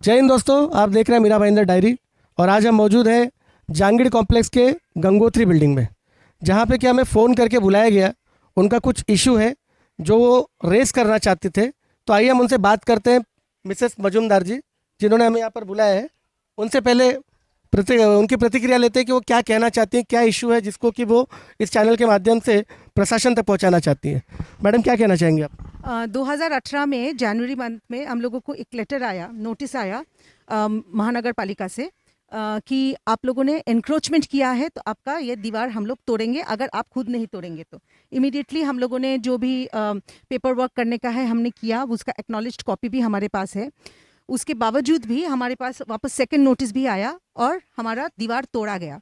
जय हिंद दोस्तों, आप देख रहे हैं मीरा भाईंदर डायरी। और आज हम मौजूद हैं जहांगीर कॉम्प्लेक्स के गंगोत्री बिल्डिंग में, जहां पे कि हमें फ़ोन करके बुलाया गया। उनका कुछ इशू है जो वो रेस करना चाहते थे। तो आइए हम उनसे बात करते हैं। मिसेस मजूमदार जी, जिन्होंने हमें यहाँ पर बुलाया है, उनसे पहले उनकी प्रतिक्रिया लेते हैं कि वो क्या कहना चाहती हैं, क्या इशू है जिसको कि वो इस चैनल के माध्यम से प्रशासन तक पहुँचाना चाहती हैं। मैडम, क्या कहना चाहेंगे आप? 2018 में जनवरी मंथ में हम लोगों को एक लेटर आया, नोटिस आया महानगर पालिका से कि आप लोगों ने एनक्रोचमेंट किया है, तो आपका ये दीवार हम लोग तोड़ेंगे अगर आप खुद नहीं तोड़ेंगे तो। इमीडिएटली हम लोगों ने जो भी पेपर वर्क करने का है हमने किया, उसका एक्नॉलेज्ड कॉपी भी हमारे पास है। उसके बावजूद भी हमारे पास वापस सेकंड नोटिस भी आया और हमारा दीवार तोड़ा गया।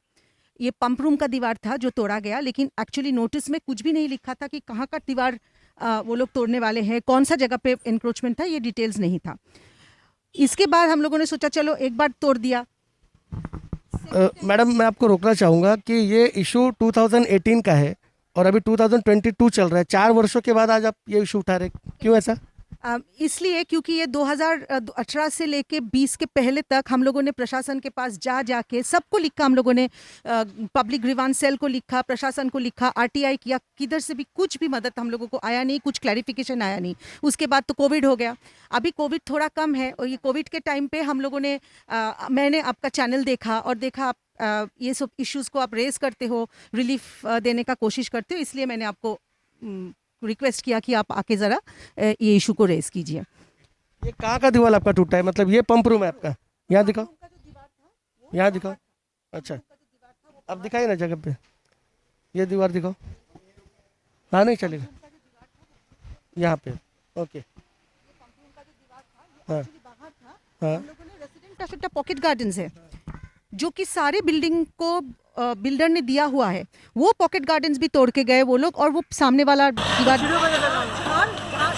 ये पंप रूम का दीवार था जो तोड़ा गया, लेकिन एक्चुअली नोटिस में कुछ भी नहीं लिखा था कि कहाँ का दीवार वो लोग तोड़ने वाले हैं, कौन सा जगह पे एनक्रोचमेंट था, ये डिटेल्स नहीं था। इसके बाद हम लोगों ने सोचा चलो एक बार तोड़ दिया। मैडम, मैं आपको रोकना चाहूँगा कि ये इशू 2018 का है और अभी 2022 चल रहा है। 4 वर्षों के बाद आज आप ये इशू उठा रहे, क्यों ऐसा? इसलिए क्योंकि ये 2018 से लेके 20 के पहले तक हम लोगों ने प्रशासन के पास जाके सबको लिखा। हम लोगों ने पब्लिक ग्रीवांस सेल को लिखा, प्रशासन को लिखा, आरटीआई किया, किधर से भी कुछ भी मदद हम लोगों को आया नहीं, कुछ क्लैरिफिकेशन आया नहीं। उसके बाद तो कोविड हो गया। अभी कोविड थोड़ा कम है और ये कोविड के टाइम पे हम लोगों ने मैंने आपका चैनल देखा और देखा आप ये सब इश्यूज़ को आप रेज करते हो, रिलीफ देने का कोशिश करते हो, इसलिए मैंने आपको रिक्वेस्ट किया कि आप आके ज़रा ये इशू को रेज कीजिए। ये कहाँ का दीवार आपका टूटा है? मतलब ये पंप रूम है आपका? यहाँ दिखाओ, यहाँ दिखाओ। अच्छा, अब दिखाइए ना जगह पे, ये दीवार दिखाओ। हाँ, नहीं चलेगा यहाँ पे। ओके, हाँ हाँ। हम लोगों ने रेसिडेंट का पॉकेट गार्डन्स है जो कि सारे बिल्डिंग को बिल्डर ने दिया हुआ है, वो पॉकेट गार्डन्स भी तोड़ के गए वो लोग। और वो सामने वाला दीवार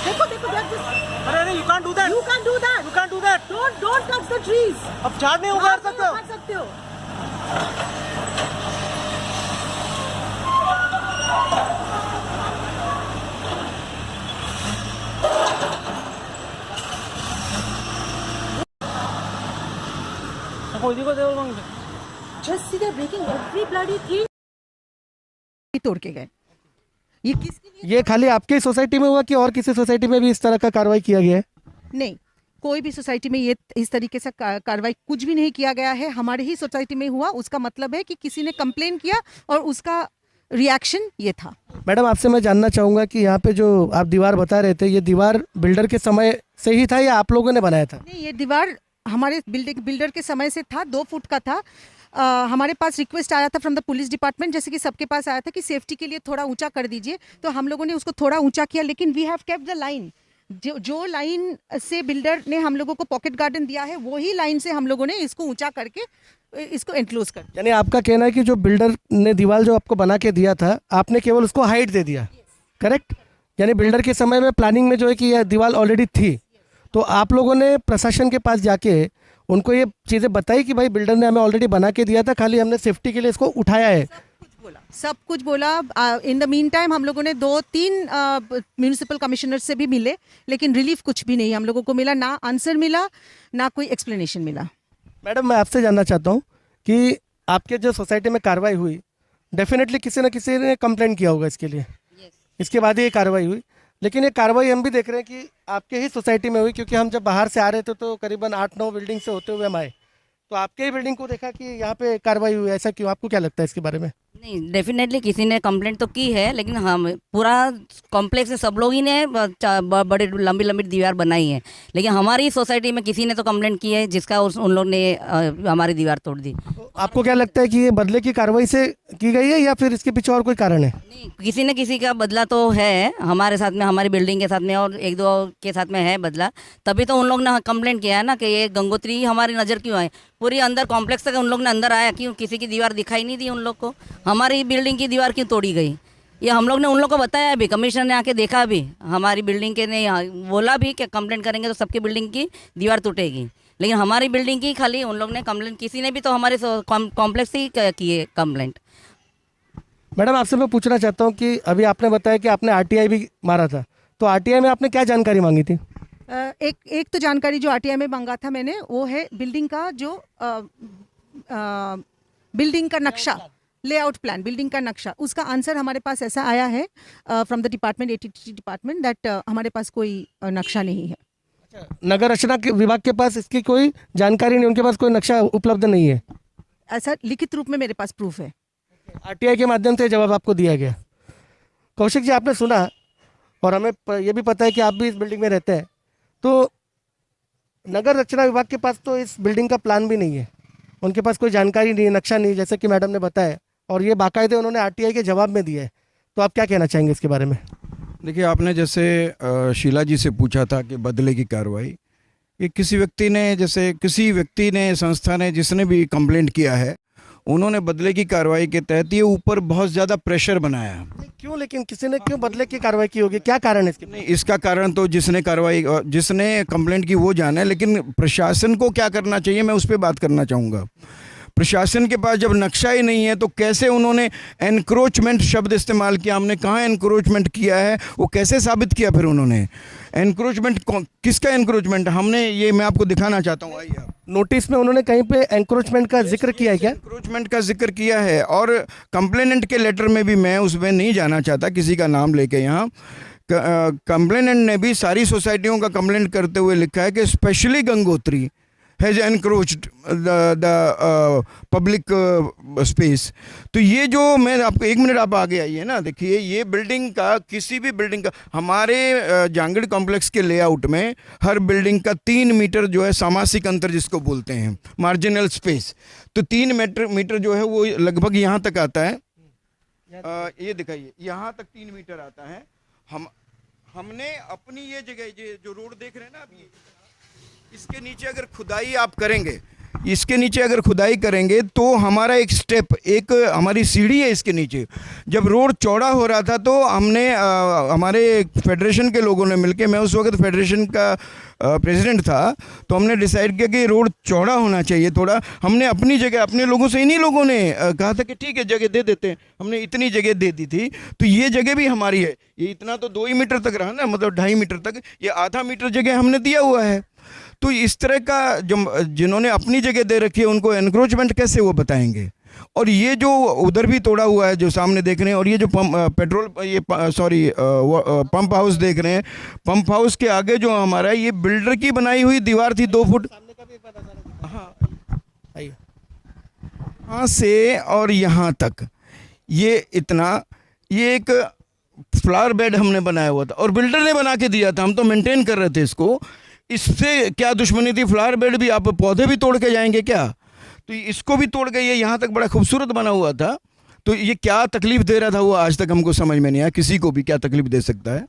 देखो देखो, अरे you can't do that, you can't do that, you can't do that, don't touch the trees. अब झाड़ नहीं उगाड़ सकते हो। कोई देखो देखो मांग जस्ट सी दे ब्रेकिंग एवरी ब्लडी थिंग। तोड़ के गए। ये किसके लिए? ये खाली आपके सोसाइटी में हुआ कि और किसी सोसाइटी में भी इस तरह का कार्रवाई किया गया है? नहीं, कोई भी सोसाइटी में ये इस तरीके से कार्रवाई कुछ भी नहीं किया गया है। हमारे ही सोसाइटी में हुआ, उसका मतलब है कि किसी ने कंप्लेन किया और उसका रिएक्शन ये था। मैडम, आपसे मैं जानना चाहूँगा कि यहाँ पे जो आप दीवार बता रहे थे, ये दीवार बिल्डर के समय से ही था या आप लोगों ने बनाया था? नहीं, ये दीवार हमारे बिल्डर के समय से था, 2 फुट का था। हमारे पास रिक्वेस्ट आया था फ्रॉम द पुलिस डिपार्टमेंट, जैसे कि सबके पास आया था कि सेफ्टी के लिए थोड़ा ऊंचा कर दीजिए, तो हम लोगों ने उसको थोड़ा ऊंचा किया। लेकिन we have kept the line, जो लाइन से बिल्डर ने हम लोगों को पॉकेट गार्डन दिया है, वही लाइन से हम लोगों ने इसको ऊंचा करके इसको एनक्लोज कर। यानी आपका कहना है कि जो बिल्डर ने दीवार जो आपको बना के दिया था, आपने केवल उसको हाइट दे दिया, करेक्ट? यानी बिल्डर के समय में प्लानिंग में जो है कि यह दीवार ऑलरेडी थी, तो आप लोगों ने प्रशासन के पास जाके उनको ये चीज़ें बताई कि भाई बिल्डर ने हमें ऑलरेडी बना के दिया था, खाली हमने सेफ्टी के लिए इसको उठाया है? सब कुछ बोला। इन द मीन टाइम हम लोगों ने 2-3 म्यूनिसिपल कमिश्नर से भी मिले, लेकिन रिलीफ कुछ भी नहीं हम लोगों को मिला, ना आंसर मिला, ना कोई एक्सप्लेनेशन मिला। मैडम, मैं आपसे जानना चाहता हूँ कि आपके जो सोसाइटी में कार्रवाई हुई, डेफिनेटली किसी न किसी ने कंप्लेंट किया होगा इसके लिए। इसके बाद ये कार्रवाई हुई, लेकिन ये कार्रवाई हम भी देख रहे हैं कि आपके ही सोसाइटी में हुई, क्योंकि हम जब बाहर से आ रहे थे तो करीबन 8-9 बिल्डिंग से होते हुए हम आए, तो आपके ही बिल्डिंग को देखा कि यहाँ पे कार्रवाई हुई। ऐसा क्यों? आपको क्या लगता है इसके बारे में? नहीं, डेफिनेटली किसी ने कंप्लेंट तो की है, लेकिन हम पूरा कॉम्प्लेक्स से सब लोग ही ने बड़ी लंबी लंबी दीवार बनाई है, लेकिन हमारी सोसाइटी में किसी ने तो कंप्लेंट की है जिसका उन लोग ने हमारी दीवार तोड़ दी। तो आपको क्या लगता है कि ये बदले की कार्रवाई से की गई है या फिर इसके पीछे और कोई कारण है? नहीं, किसी न किसी का बदला तो है हमारे साथ में, हमारी बिल्डिंग के साथ में और 1-2 के साथ में है बदला, तभी तो उन लोग ने कंप्लेंट किया है ना कि ये गंगोत्री हमारी नज़र क्यों आए। पूरी अंदर कॉम्प्लेक्स तक उन लोग ने अंदर आया क्यों? किसी की दीवार दिखाई नहीं दी उन लोग को, हमारी बिल्डिंग की दीवार क्यों तोड़ी गई? ये हम लोग ने उन लोग को बताया भी, कमिश्नर ने आके देखा भी, हमारी बिल्डिंग के ने बोला भी कि कंप्लेंट करेंगे तो सबकी बिल्डिंग की दीवार टूटेगी, लेकिन हमारी बिल्डिंग की खाली उन लोग ने कंप्लेंट, किसी ने भी तो हमारे कॉम्प्लेक्स से ही की है कंप्लेंट। मैडम, आपसे मैं पूछना चाहता हूँ कि अभी आपने बताया कि आपने आरटीआई भी मारा था, तो आरटीआई में आपने क्या जानकारी मांगी थी? एक तो जानकारी जो आरटीआई में मांगा था मैंने, वो है बिल्डिंग का जो बिल्डिंग का नक्शा, लेआउट प्लान, बिल्डिंग का नक्शा, उसका आंसर हमारे पास ऐसा आया है from the department, ATT department, that हमारे पास कोई नक्शा नहीं है। नगर रचना के विभाग के पास इसकी कोई जानकारी नहीं, उनके पास कोई नक्शा उपलब्ध नहीं है। ऐसा लिखित रूप में मेरे पास प्रूफ है। आरटीआई के माध्यम से जवाब आपको दिया गया। कौशिक जी, आपने सुना और हमें ये भी पता है कि आप भी इस बिल्डिंग में रहते हैं, तो नगर रचना विभाग के पास तो इस बिल्डिंग का प्लान भी नहीं है, उनके पास कोई जानकारी नहीं है, नक्शा नहीं, जैसे कि मैडम ने बताया, और ये बाकायदे उन्होंने आरटीआई के जवाब में दिया है। तो आप क्या कहना चाहेंगे इसके बारे में? देखिए, आपने जैसे शीला जी से पूछा था कि बदले की कार्रवाई, ये किसी व्यक्ति ने संस्था ने जिसने भी कंप्लेंट किया है, उन्होंने बदले की कार्रवाई के तहत ये ऊपर बहुत ज़्यादा प्रेशर बनाया। क्यों, लेकिन किसी ने क्यों बदले की कार्रवाई की होगी, क्या कारण है इसके? नहीं, इसका कारण तो जिसने कंप्लेंट की वो जाने, लेकिन प्रशासन को क्या करना चाहिए, मैं उस पर बात करना चाहूँगा। प्रशासन के पास जब नक्शा ही नहीं है तो कैसे उन्होंने एनक्रोचमेंट शब्द इस्तेमाल किया? हमने कहाँ एनक्रोचमेंट किया है, वो कैसे साबित किया? फिर उन्होंने एनक्रोचमेंट, किसका एनक्रोचमेंट? ये मैं आपको दिखाना चाहता हूँ, आइए आप। नोटिस में उन्होंने कहीं पे एंक्रोचमेंट का जिक्र किया है क्या? एनक्रोचमेंट का जिक्र किया है, और कंप्लेनेंट के लेटर में भी, मैं उसमें नहीं जाना चाहता किसी का नाम लेके, यहाँ कंप्लेनेंट ने भी सारी सोसाइटियों का कंप्लेंट करते हुए लिखा है कि specially Gangotri has encroached the public space. तो ये जो, मैं आपको 1 मिनट, आप आगे आइए ना, देखिए ये बिल्डिंग का, किसी भी बिल्डिंग का, हमारे जांगड़ कॉम्प्लेक्स के लेआउट में हर बिल्डिंग का 3 मीटर जो है सामासिक अंतर जिसको बोलते हैं, मार्जिनल स्पेस, तो 3 मीटर जो है वो लगभग यहाँ तक आता है। ये दिखाइए, यहाँ तक 3 मीटर आता है। हमने अपनी ये जगह, ये जो रोड देख रहे हैं ना अभी, इसके नीचे अगर खुदाई आप करेंगे, इसके नीचे अगर खुदाई करेंगे तो हमारा एक स्टेप, एक हमारी सीढ़ी है इसके नीचे। जब रोड चौड़ा हो रहा था तो हमने हमारे फेडरेशन के लोगों ने मिलके, मैं उस वक्त फेडरेशन का प्रेसिडेंट था, तो हमने डिसाइड किया कि रोड चौड़ा होना चाहिए थोड़ा। हमने अपनी जगह, अपने लोगों से, इन्हीं लोगों ने कहा था कि ठीक है जगह दे देते हैं, हमने इतनी जगह दे दी थी। तो ये जगह भी हमारी है, ये इतना तो 2 ही मीटर तक रहा ना, मतलब 2.5 मीटर तक, ये आधा मीटर जगह हमने दिया हुआ है। तो इस तरह का जो जिन्होंने अपनी जगह दे रखी है उनको एनक्रोचमेंट कैसे वो बताएंगे? और ये जो उधर भी तोड़ा हुआ है जो सामने देख रहे हैं, और ये जो पंप हाउस देख रहे हैं, पंप हाउस के आगे जो हमारा ये बिल्डर की बनाई हुई दीवार थी 2 फुट, हाँ, यहाँ से और यहाँ तक, ये इतना, ये एक फ्लावर बेड हमने बनाया हुआ था और बिल्डर ने बना के दिया था, हम तो मेंटेन कर रहे थे इसको। इससे क्या दुश्मनी थी? फ्लावर बेड भी, आप पौधे भी तोड़ के जाएंगे क्या? तो इसको भी तोड़ के ये यहाँ तक बड़ा खूबसूरत बना हुआ था। तो ये क्या तकलीफ दे रहा था वो आज तक हमको समझ में नहीं आया, किसी को भी क्या तकलीफ दे सकता है।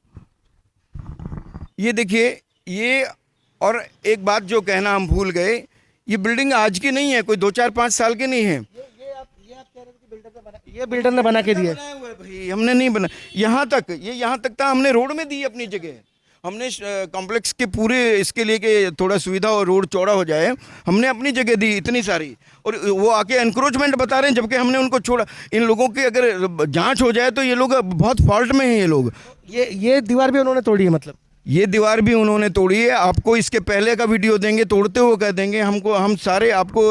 ये देखिए, ये, और एक बात जो कहना हम भूल गए, ये बिल्डिंग आज की नहीं है, कोई 2, 4, 5 साल की नहीं है। ये बिल्डर ने बना के दिया भाई, हमने नहीं बना। यहाँ तक, ये यहाँ तक था, हमने रोड में दी अपनी जगह। हमने कॉम्प्लेक्स के पूरे इसके लिए कि थोड़ा सुविधा और रोड चौड़ा हो जाए, हमने अपनी जगह दी इतनी सारी, और वो आके एनक्रोचमेंट बता रहे हैं, जबकि हमने उनको छोड़ा। इन लोगों की अगर जांच हो जाए तो ये लोग बहुत फॉल्ट में हैं ये लोग। ये दीवार भी उन्होंने तोड़ी है, मतलब ये दीवार भी उन्होंने तोड़ी है। आपको इसके पहले का वीडियो देंगे, तोड़ते हुए कह देंगे हमको, हम सारे आपको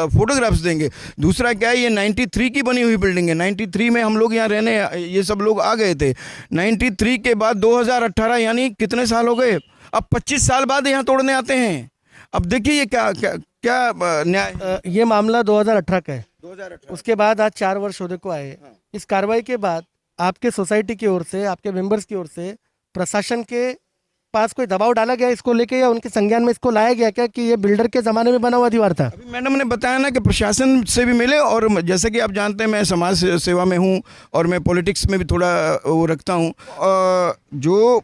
फोटोग्राफ्स देंगे। दूसरा क्या है, ये 93 की बनी हुई बिल्डिंग है। 93 में हम लोग यहाँ रहने, ये सब लोग आ गए थे। 93 के बाद 2018, यानी कितने साल हो गए? अब 25 साल बाद यहाँ तोड़ने आते हैं। अब देखिए ये क्या न्याय। ये मामला 2018 का है। 2018 उसके बाद आज 4 वर्ष होने को आए। इस कार्रवाई के बाद आपके सोसाइटी की ओर से, आपके मेंबर्स की ओर से प्रशासन के पास कोई दबाव डाला गया इसको लेके, या उनके संज्ञान में इसको लाया गया क्या कि ये बिल्डर के ज़माने में बना हुआ दीवार था? अभी मैडम ने बताया ना कि प्रशासन से भी मिले, और जैसे कि आप जानते हैं मैं समाज सेवा में हूँ और मैं पॉलिटिक्स में भी थोड़ा वो रखता हूँ। जो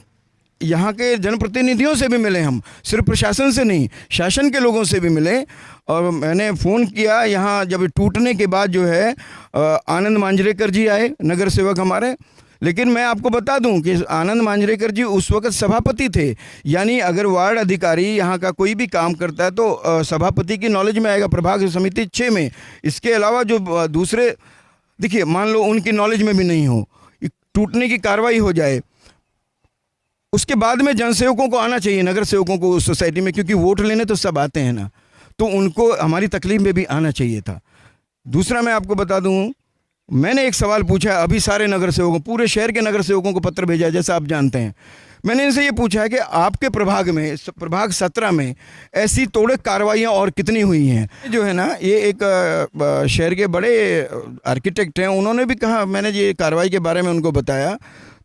यहाँ के जनप्रतिनिधियों से भी मिले हम, सिर्फ प्रशासन से नहीं, शासन के लोगों से भी मिले। और मैंने फ़ोन किया यहाँ, जब टूटने के बाद जो है आनंद मांजरेकर जी आए, नगर सेवक हमारे। लेकिन मैं आपको बता दूं कि आनंद मांजरेकर जी उस वक्त सभापति थे, यानी अगर वार्ड अधिकारी यहाँ का कोई भी काम करता है तो सभापति की नॉलेज में आएगा, प्रभाग समिति 6 में। इसके अलावा जो दूसरे, देखिए मान लो उनकी नॉलेज में भी नहीं हो, टूटने की कार्रवाई हो जाए, उसके बाद में जनसेवकों को आना चाहिए, नगर सेवकों को उस सोसाइटी में, क्योंकि वोट लेने तो सब आते हैं ना, तो उनको हमारी तकलीफ में भी आना चाहिए था। दूसरा मैं आपको बता दूं, मैंने एक सवाल पूछा है अभी सारे नगर सेवकों, पूरे शहर के नगर सेवकों को पत्र भेजा है, जैसा आप जानते हैं। मैंने इनसे ये पूछा है कि आपके प्रभाग में, प्रभाग 17 में ऐसी तोड़े कार्रवाइयाँ और कितनी हुई हैं। जो है ना, ये एक शहर के बड़े आर्किटेक्ट हैं, उन्होंने भी कहा, मैंने ये कार्रवाई के बारे में उनको बताया,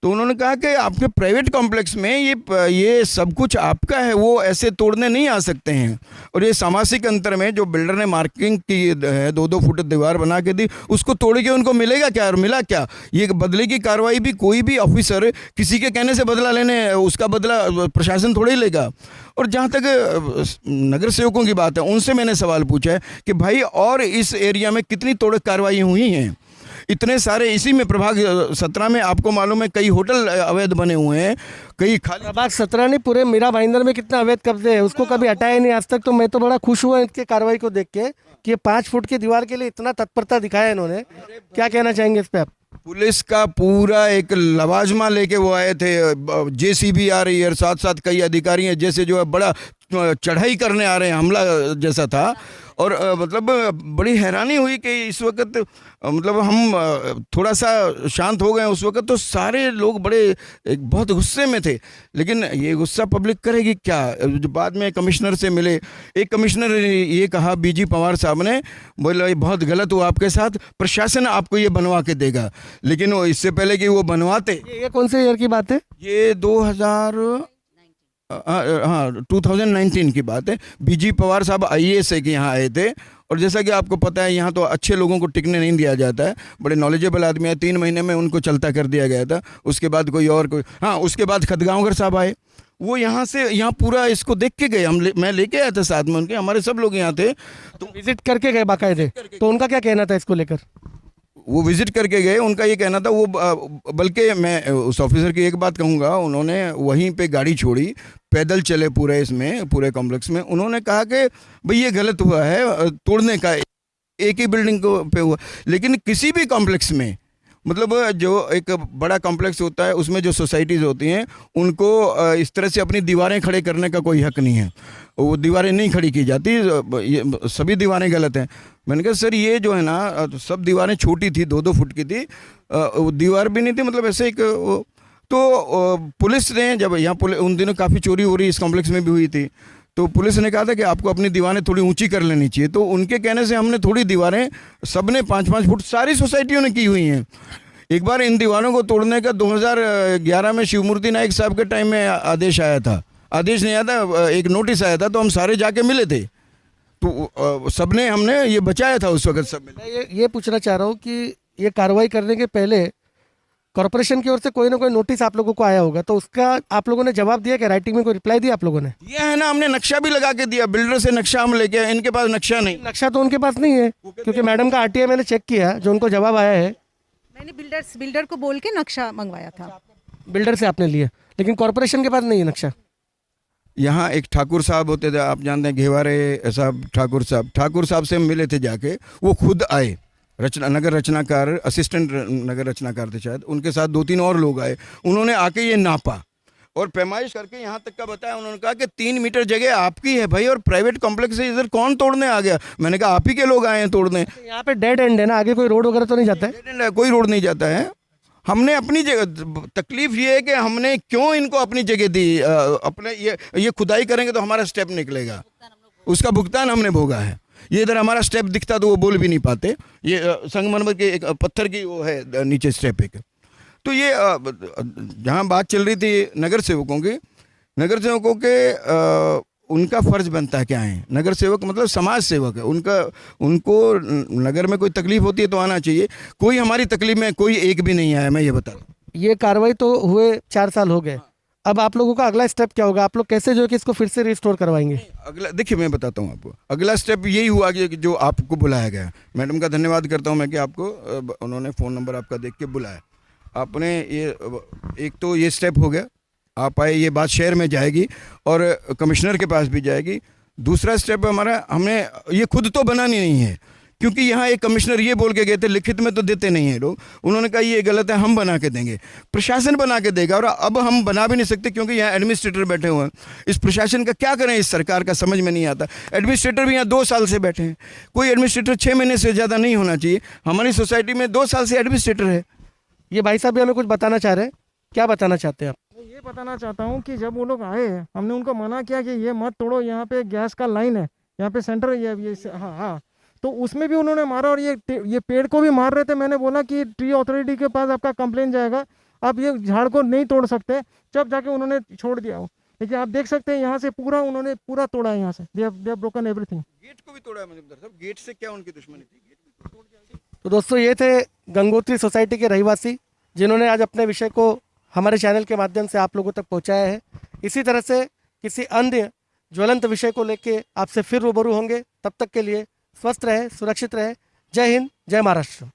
तो उन्होंने कहा कि आपके प्राइवेट कॉम्प्लेक्स में ये सब कुछ आपका है, वो ऐसे तोड़ने नहीं आ सकते हैं। और ये सामाजिक अंतर में जो बिल्डर ने मार्किंग की है, 2-2 फुट दीवार बना के दी, उसको तोड़ के उनको मिलेगा क्या और मिला क्या? ये बदले की कार्रवाई भी कोई भी ऑफिसर किसी के कहने से बदला लेने, उसका बदला प्रशासन थोड़ा ही लेगा। और जहाँ तक नगर सेवकों की बात है, उनसे मैंने सवाल पूछा है कि भाई और इस एरिया में कितनी तोड़ कार्रवाई हुई हैं? इतने सारे, इसी में प्रभाग 17 में आपको मालूम है कई होटल अवैध बने हुए हैं, कई खाली। प्रभाग 17 नहीं, पूरे मीरा भाईंदर में कितना अवैध कब्जे है, उसको कभी हटाया नहीं आज तक। तो मैं तो बड़ा खुश हुआ इनके कार्रवाई को देख के कि ये 5 फुट की दीवार के लिए इतना तत्परता दिखाया इन्होंने। क्या कहना चाहेंगे इस पे आप? पुलिस का पूरा एक लवाजमा लेके वो आए थे, जेसीबी आ रही है और साथ साथ कई अधिकारी हैं, जैसे जो है बड़ा चढ़ाई करने आ रहे हैं, हमला जैसा था। और मतलब बड़ी हैरानी हुई कि इस वक्त मतलब हम थोड़ा सा शांत हो गए उस वक्त, तो सारे लोग बड़े एक बहुत गुस्से में थे। लेकिन ये गुस्सा पब्लिक करेगी क्या? जो बाद में कमिश्नर से मिले, एक कमिश्नर ने ये कहा, बीजी पवार साहब ने, बोला ये बहुत गलत हुआ आपके साथ, प्रशासन आपको ये बनवा के देगा। लेकिन वो इससे पहले कि वो बनवाते, ये कौन से ईयर की बात है? ये 2019 की बात है। बीजी पवार साहब IAS के यहाँ आए थे, और जैसा कि आपको पता है यहाँ तो अच्छे लोगों को टिकने नहीं दिया जाता है, बड़े नॉलेजेबल आदमी है, 3 महीने में उनको चलता कर दिया गया था। उसके बाद कोई उसके बाद खदगांवकर साहब आए, वो यहाँ से यहाँ पूरा इसको देख के गए, मैं लेके आया था साथ में उनके, हमारे सब लोग यहाँ थे, तो विजिट करके गए बाकायदे। तो उनका क्या कहना था इसको लेकर? वो विजिट करके गए, उनका ये कहना था, वो बल्कि मैं उस ऑफिसर की एक बात कहूँगा, उन्होंने वहीं पे गाड़ी छोड़ी, पैदल चले पूरे इसमें, पूरे कॉम्प्लेक्स में। उन्होंने कहा कि भाई ये गलत हुआ है तोड़ने का, एक ही बिल्डिंग को पे हुआ। लेकिन किसी भी कॉम्प्लेक्स में, मतलब जो एक बड़ा कॉम्प्लेक्स होता है, उसमें जो सोसाइटीज़ होती हैं, उनको इस तरह से अपनी दीवारें खड़े करने का कोई हक नहीं है। वो दीवारें नहीं खड़ी की जाती, ये सभी दीवारें गलत हैं। मैंने कहा सर ये जो है ना, सब दीवारें छोटी थी, 2-2 फुट की थी, दीवार भी नहीं थी, मतलब ऐसे एक। तो पुलिस ने, जब यहाँ उन दिनों काफ़ी चोरी हो रही इस कॉम्प्लेक्स में भी हुई थी, तो पुलिस ने कहा था कि आपको अपनी दीवारें थोड़ी ऊंची कर लेनी चाहिए। तो उनके कहने से हमने थोड़ी दीवारें, सबने 5-5 फुट सारी सोसाइटियों ने की हुई हैं। एक बार इन दीवारों को तोड़ने का 2011 में शिवमूर्ति नायक साहब के टाइम में आदेश आया था, आदेश नहीं आया था, एक नोटिस आया था, तो हम सारे जाके मिले थे, तो सबने, हमने ये बचाया था उस वक्त सब मिले। मैं ये पूछना चाह रहा हूँ कि ये कार्रवाई करने के पहले कॉर्पोरेशन की ओर से कोई ना कोई नोटिस आप लोगों को आया होगा, तो उसका आप लोगों ने जवाब दिया कि राइटिंग में कोई रिप्लाई दिया आप लोगों ने? ये है ना, हमने नक्शा भी लगा के दिया, बिल्डर से नक्शा हम लेके आए, इनके पास नक्शा नहीं। नक्शा तो उनके पास नहीं है, क्योंकि मैडम का RTI मैंने चेक किया, जो उनको जवाब आया है, मैंने बिल्डर को बोल के नक्शा मंगवाया था, बिल्डर से आपने लिया, लेकिन कॉर्पोरेशन के पास नहीं है नक्शा। यहाँ एक ठाकुर साहब होते थे, आप जानते हैं, घेवारे साहब, ठाकुर साहब से हम मिले थे जाके, वो खुद आए, नगर रचनाकार, असिस्टेंट नगर रचनाकार थे शायद, उनके साथ 2-3 और लोग आए, उन्होंने आके ये नापा और पैमाइश करके यहाँ तक का बताया। उन्होंने कहा कि 3 मीटर जगह आपकी है भाई, और प्राइवेट कॉम्प्लेक्स है, इधर कौन तोड़ने आ गया? मैंने कहा आप ही के लोग आए हैं तोड़ने। यहाँ पे डेड एंड है ना, आगे कोई रोड वगैरह तो नहीं जाता है? डेड एंड है, कोई रोड नहीं जाता है। हमने अपनी जगह, तकलीफ ये है कि हमने क्यों इनको अपनी जगह दी, अपने ये खुदाई करेंगे तो हमारा स्टेप निकलेगा, उसका भुगतान हमने भोगा है। ये इधर हमारा स्टेप दिखता तो वो बोल भी नहीं पाते, ये संगमरमर के एक पत्थर की वो है नीचे स्टेप एक। तो ये जहाँ बात चल रही थी नगर सेवकों की, नगर सेवकों के उनका फ़र्ज़ बनता है क्या है, नगर सेवक मतलब समाज सेवक है, उनको नगर में कोई तकलीफ़ होती है तो आना चाहिए। कोई हमारी तकलीफ़ में कोई एक भी नहीं आया, मैं ये बता रहा हूँ। ये कार्रवाई तो हुए 4 साल हो गए, अब आप लोगों का अगला स्टेप क्या होगा? आप लोग कैसे जो है कि इसको फिर से रिस्टोर करवाएंगे? अगला देखिए, मैं बताता हूँ आपको, अगला स्टेप यही हुआ कि जो आपको बुलाया गया, मैडम का धन्यवाद करता हूँ मैं कि आपको उन्होंने फ़ोन नंबर आपका देख के बुलाया। आपने ये एक तो ये स्टेप हो गया, आप आए, ये बात शहर में जाएगी और कमिश्नर के पास भी जाएगी। दूसरा स्टेप हमारा, हमने ये खुद तो बनानी नहीं है, क्योंकि यहाँ एक कमिश्नर ये बोल के गए थे, लिखित में तो देते नहीं हैं लोग, उन्होंने कहा ये गलत है, हम बना के देंगे। प्रशासन बना के देगा, और अब हम बना भी नहीं सकते क्योंकि यहाँ एडमिनिस्ट्रेटर बैठे हुए हैं। इस प्रशासन का क्या करें, इस सरकार का समझ में नहीं आता। एडमिनिस्ट्रेटर भी यहाँ 2 साल से बैठे हैं, कोई एडमिनिस्ट्रेटर 6 महीने से ज़्यादा नहीं होना चाहिए। हमारी सोसाइटी में 2 साल से एडमिनिस्ट्रेटर है। ये भाई साहब भी हमें कुछ बताना चाह रहे हैं, क्या बताना चाहते हैं आप? मैं ये बताना चाहता हूँ कि जब वो लोग आए, हमने उनको मना किया कि ये मत तोड़ो, यहाँ पे गैस का लाइन है, यहाँ पे सेंटर ये हाँ, तो उसमें भी उन्होंने मारा और ये पेड़ को भी मार रहे थे। मैंने बोला कि ट्री अथॉरिटी के पास आपका कंप्लेन जाएगा, आप ये झाड़ को नहीं तोड़ सकते, जब जाके उन्होंने छोड़ दिया वो। लेकिन आप देख सकते हैं यहाँ से उन्होंने पूरा तोड़ा है, यहाँ से they have broken everything. Gate को भी तोड़ा है मजूमदार साहब, गेट से क्या उनकी दुश्मनी थी? गेट भी तोड़ दिया। तो दोस्तों, ये थे गंगोत्री सोसाइटी के रहवासी जिन्होंने आज अपने विषय को हमारे चैनल के माध्यम से आप लोगों तक पहुंचाया है। इसी तरह से किसी अन्य ज्वलंत विषय को लेके आपसे फिर रूबरू होंगे। तब तक के लिए स्वस्थ रहे, सुरक्षित रहे। जय हिंद, जय महाराष्ट्र।